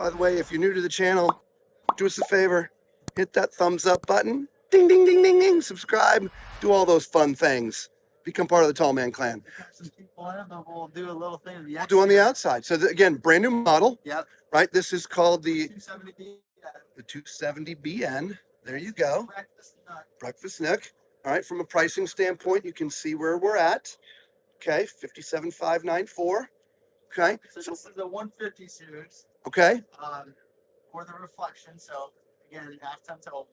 By the way, if you're new to the channel, do us a favor, hit that thumbs up button, ding, ding, ding, ding, ding, subscribe, do all those fun things. Become part of the Tall Man Clan. We'll do a little thing on the We'll do on the outside. So again, brand new model. Yep. Right. This is called the 270B. the 270BN. There you go. Breakfast Breakfast Nook. All right. From a pricing standpoint, you can see where we're at. Okay. 57,594. Okay. So this is the 150 series. Okay. For the reflection. So again, half-ton total.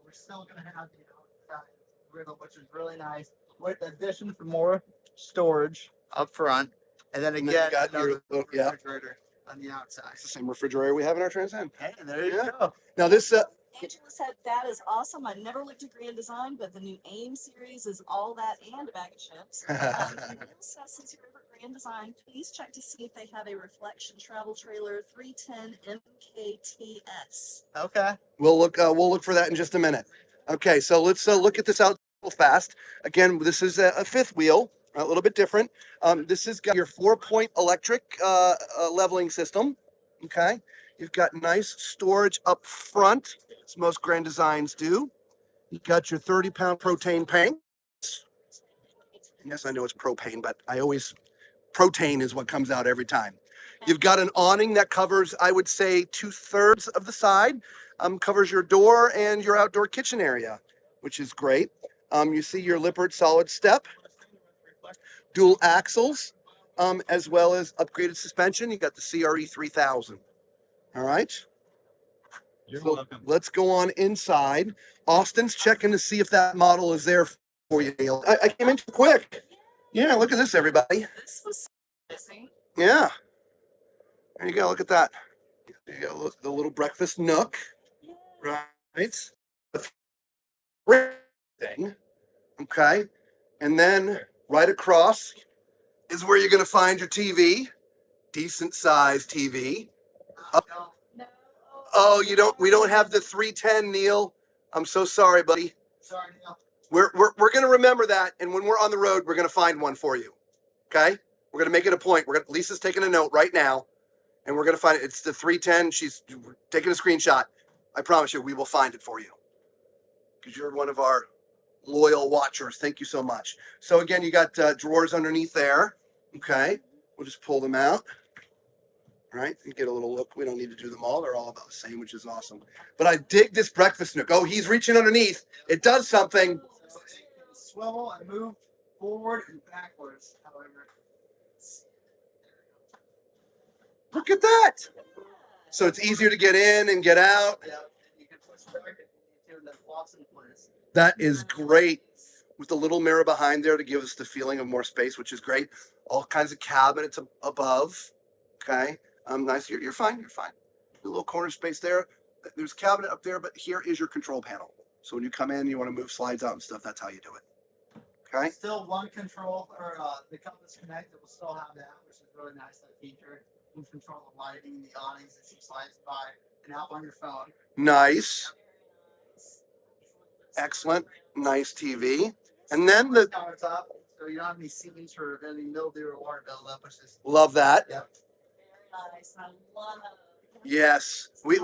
We're still going to have the outside griddle, which is really nice, with addition for more storage up front, and then And again, then you got your little, yeah, refrigerator on the outside. it's the same refrigerator we have in our Trans Am. Hey, there you Yeah. go. Now this Angela said that is awesome. I never looked at Grand Design, but the new AIM series is all that and a bag of chips. And Bill says, since you're over at Grand Design, please check to see if they have a reflection travel trailer 310 MKTS. Okay. we'll look for that in just a minute. Okay, so let's look at this out real fast. Again, this is a fifth wheel, a little bit different. This has got your 4-point electric leveling system. Okay, you've got nice storage up front, as most Grand Designs do. You've got your 30-pound propane tank. Yes, I know it's propane, but propane is what comes out every time. You've got an awning that covers, I would say, 2/3 of the side. Covers your door and your outdoor kitchen area, which is great. You see your Lippert solid step, dual axles, as well as upgraded suspension. You got the CRE 3000. All right. You're So welcome. let's go on inside. Austin's checking to see if that model is there for you, Neil. I came in too quick. Yeah, look at this, everybody. This was missing. Yeah. There you go. Look at that. There you go. The little breakfast nook, right? The thing. Okay. And then right across is where you're going to find your TV. Decent sized TV. Up. No. Oh, we don't have the 310, Neil. I'm so sorry, buddy. Sorry, Neil. We're going to remember that. And when we're on the road, we're going to find one for you. Okay. We're going to make it a point. Lisa's taking a note right now. And we're going to find it. It's the 310. She's taking a screenshot. I promise you, we will find it for you. Because you're one of our loyal watchers. Thank you so much. So again, you got drawers underneath there. Okay. We'll just pull them out. All right. And get a little look. We don't need to do them all. They're all about the same, which is awesome. But I dig this breakfast nook. Oh, he's reaching underneath. It does something. Swivel and move forward and backwards, however. Look at that. So it's easier to get in and get out. Yeah, you can push back if you need to, and then locks in place. That is great. With the little mirror behind there to give us the feeling of more space, which is great. All kinds of cabinets above. Okay. Nice. You're fine. You're fine. A little corner space there. There's a cabinet up there, but here is your control panel. So when you come in, you want to move slides out and stuff. That's how you do it. Okay. Still one control, or the Compass Connect, it will still have that, which is really nice, that feature. You can control the lighting, the awnings, and some slides by an app on your phone. Nice. Excellent. Nice TV. And then the countertop, so you don't have any ceilings for any mildew or water buildup, which is love that. Yep. Very nice. I love it. Yes. We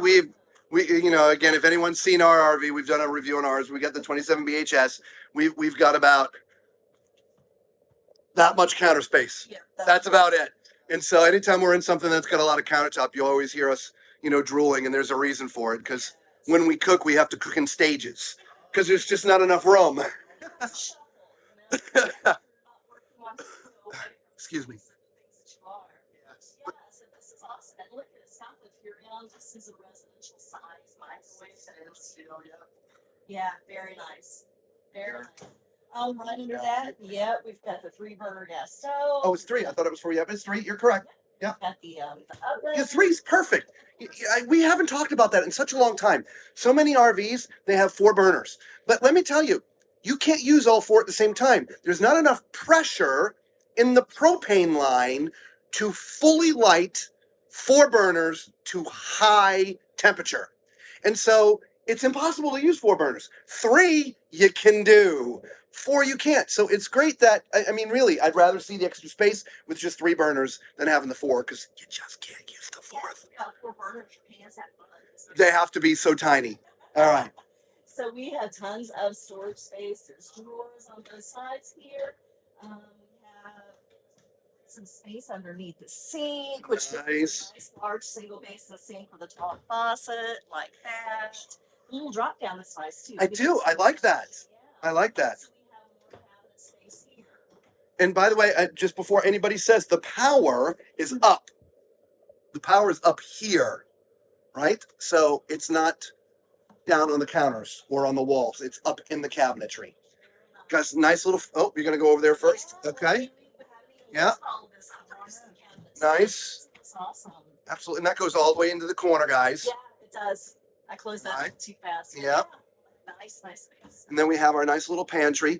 again, if anyone's seen our RV, we've done a review on ours. We got the 27 BHS. We've got about that much counter space. Yeah, That's about it. And so anytime we're in something that's got a lot of countertop, you always hear us, drooling, and there's a reason for it. Because when we cook, we have to cook in stages because there's just not enough room. Excuse me. Yes, and this is awesome. And look at it, south of Furion. This is a residential size microwave. Yeah, very nice. Very nice. Right under that, yeah, we've got the 3-burner gas stove. Oh, it's 3. I thought it was 4. Yeah, it's 3. You're correct. Yeah. Got the oven. Yeah, 3's perfect. We haven't talked about that in such a long time. So many RVs, they have 4 burners. But let me tell you, you can't use all 4 at the same time. There's not enough pressure in the propane line to fully light 4 burners to high temperature. And so It's impossible to use 4 burners. 3 you can do. 4 you can't. So it's great that I mean, really, I'd rather see the extra space with just 3 burners than having the 4 because you just can't use the 4th. Yeah, 4 burners, your hands have fun. They have to be so tiny. All right. So we have tons of storage space. There's drawers on both sides here. We have some space underneath the sink, which gives us Nice. a nice large single basin sink with a tall faucet like that. A little drop down is nice too. I do. I like that. I like that. So we have more cabinet space here. And by the way, just before anybody says, the power is up. The power is up here, right? So it's not down on the counters or on the walls. It's up in the cabinetry. Got a nice little. Oh, you're gonna go over there first, okay? Yeah. Nice. It's awesome. Absolutely, and that goes all the way into the corner, guys. Yeah, it does. I closed that Right. too fast. Yeah. Nice, nice space. And then we have our nice little pantry.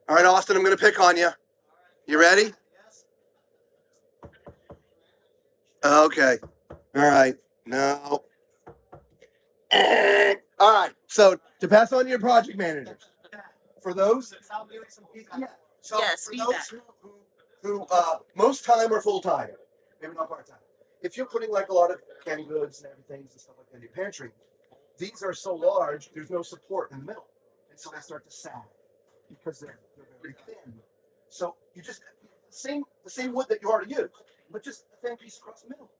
All right, Austin, I'm gonna pick on you. You ready? Okay. All right. No. All right. So to pass on to your project managers, for those, so Yes, for feedback. those who most time are full time, maybe not part time. If you're putting like a lot of canned goods and everything and stuff like that in your pantry, these are so large, there's no support in the middle, and so they start to sag because they're very thin. So you just the same wood that you already used, but just a thin piece across the middle.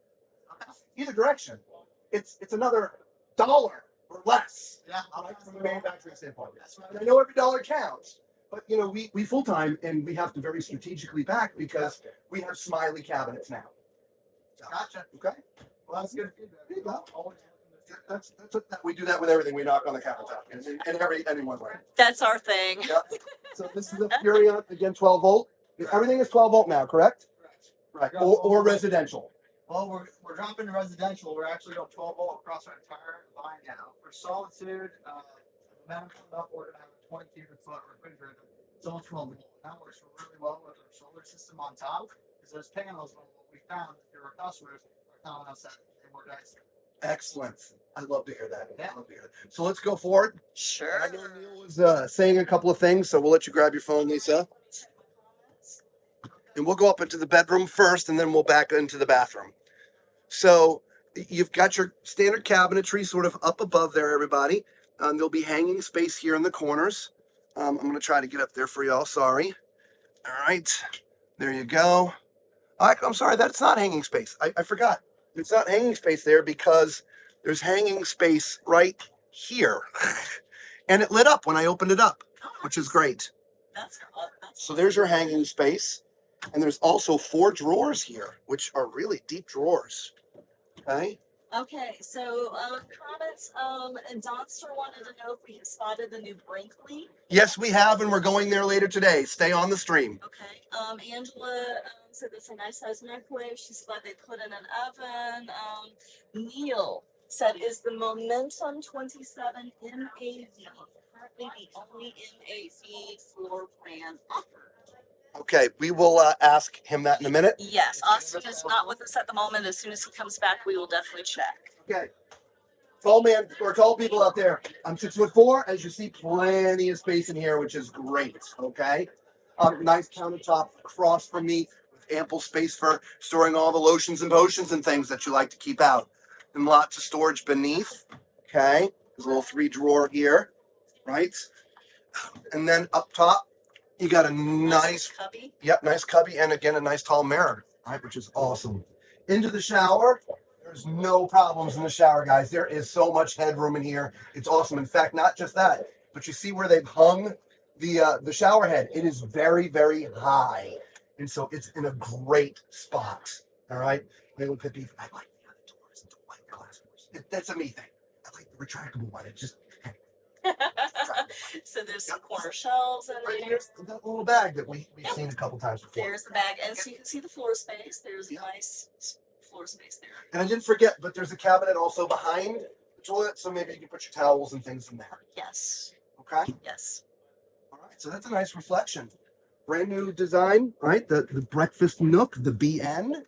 Either direction, it's another dollar or less. Yeah, Like from a manufacturing standpoint. That's right. And I know every dollar counts, but you know we full time and we have to very strategically back because we have Smiley cabinets now. So, Gotcha. okay. Well, that's good feedback. There you go. That's we do that with everything. We knock on the countertop in anyone way. That's our thing. Yep. So this is a Furrion, again, 12 volt. Everything is 12 volt now, correct? Right. Or residential. Well, we're dropping to residential. We're actually going 12 volt across our entire line now. For Solitude, momentum coming up, we're gonna have a 20 cubic foot refrigerator. It's all 12 volt. That works really well with our solar system on top. Because those panels, what we found, if your customers are telling us that they were nice. Excellent. I love to hear that. Yeah. I love to hear that. So let's go forward. Sure. I know Neil was saying a couple of things, so we'll let you grab your phone, Lisa. And we'll go up into the bedroom first, and then we'll back into the bathroom. So you've got your standard cabinetry sort of up above there, everybody. There'll be hanging space here in the corners. I'm going to try to get up there for y'all. Sorry. All right. There you go. I'm sorry, that's not hanging space. I forgot. It's not hanging space there because there's hanging space right here. And it lit up when I opened it up, which is great. That's So there's your hanging space. And there's also 4 drawers here, which are really deep drawers. Okay. okay. So comments. And Donster wanted to know if we have spotted the new Brinkley. Yes, we have, and we're going there later today. Stay on the stream. Okay. Angela said it's a nice size microwave. She's glad they put in an oven. Neil said, is the Momentum 27 MAV currently the only MAV floor plan offered? Okay, we will ask him that in a minute. Yes, Austin is not with us at the moment. As soon as he comes back, we will definitely check. Okay. Tall man or tall people out there. I'm 6'4". As you see, plenty of space in here, which is great. Okay. Nice countertop across from me with ample space for storing all the lotions and potions and things that you like to keep out. And lots of storage beneath. Okay. There's a little 3 drawer here. Right. And then up top, you got a nice, cubby. yep, nice cubby, and again, a nice tall mirror, right, which is awesome. Into the shower, there's no problems in the shower, guys. There is so much headroom in here. It's awesome. In fact, not just that, but you see where they've hung the shower head. It is very, very high, and so it's in a great spot. All right. Little pit peeve. I like the other doors, the white glass doors. That's a me thing. I like the retractable one. It just So there's some corner shelves in right there. here's that little bag that we've seen a couple times before. There's the bag, and so you can see the floor space. There's a nice floor space there. And I didn't forget, but there's a cabinet also behind the toilet, so maybe you can put your towels and things in there. Yes, Okay. yes. All right. So that's a nice reflection. Brand new design, right? The breakfast nook, the BN.